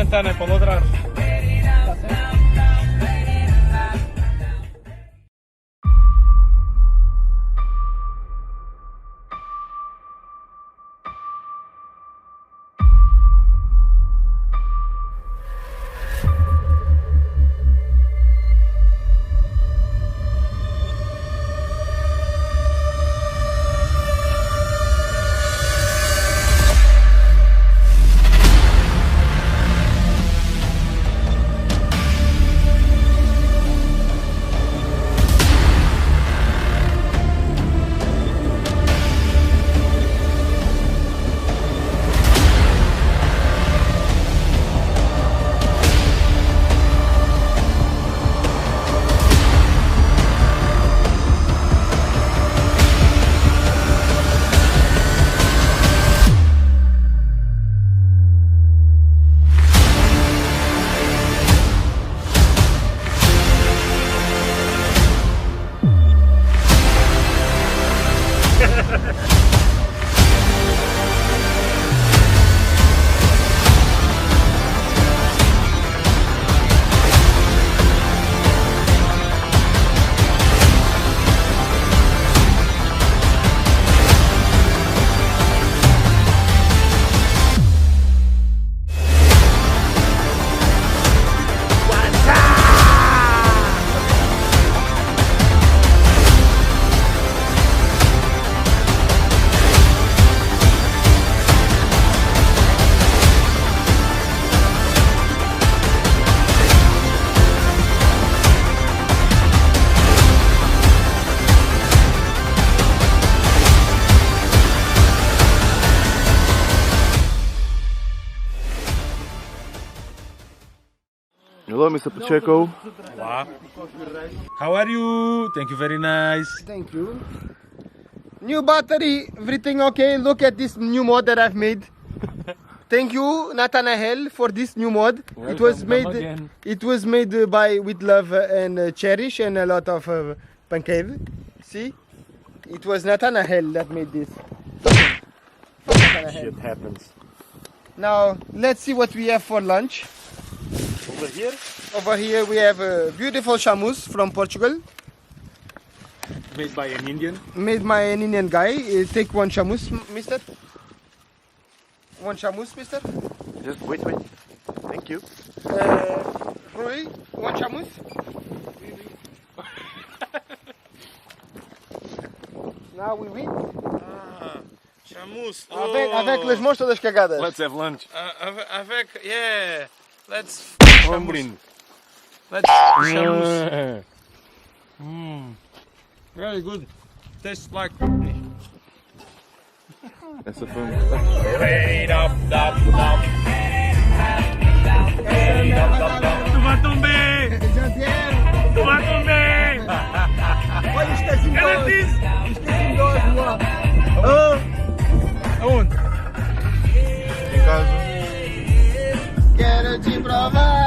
ventana para ladrar. Hello, Mr. Pacheco. Olá. How are you? Thank you, very nice. Thank you. New battery, everything okay. Look at this new mod that I've made. Thank you, Nathanael, for this new mod. It was made with love and cherish and a lot of pancake. See, it was Nathanael that made this. Shit happens. Now let's see what we have for lunch. Over here? Over here we have a beautiful chamus from Portugal. Made by an Indian. Made by an Indian guy. Take one chamus, mister. One chamus, mister. Just wait. Thank you. Rui, one chamus. Now we wait. Chamus. Avec les mãos todas cagadas. Let's have lunch. Yeah. Let's Chamus. Let's chamus. Very good. Tastes like. Essa foi Tu vai tão bem! Tu vai tão bem! Olha, esqueci de dois. Aonde? em casa. Quero te provar.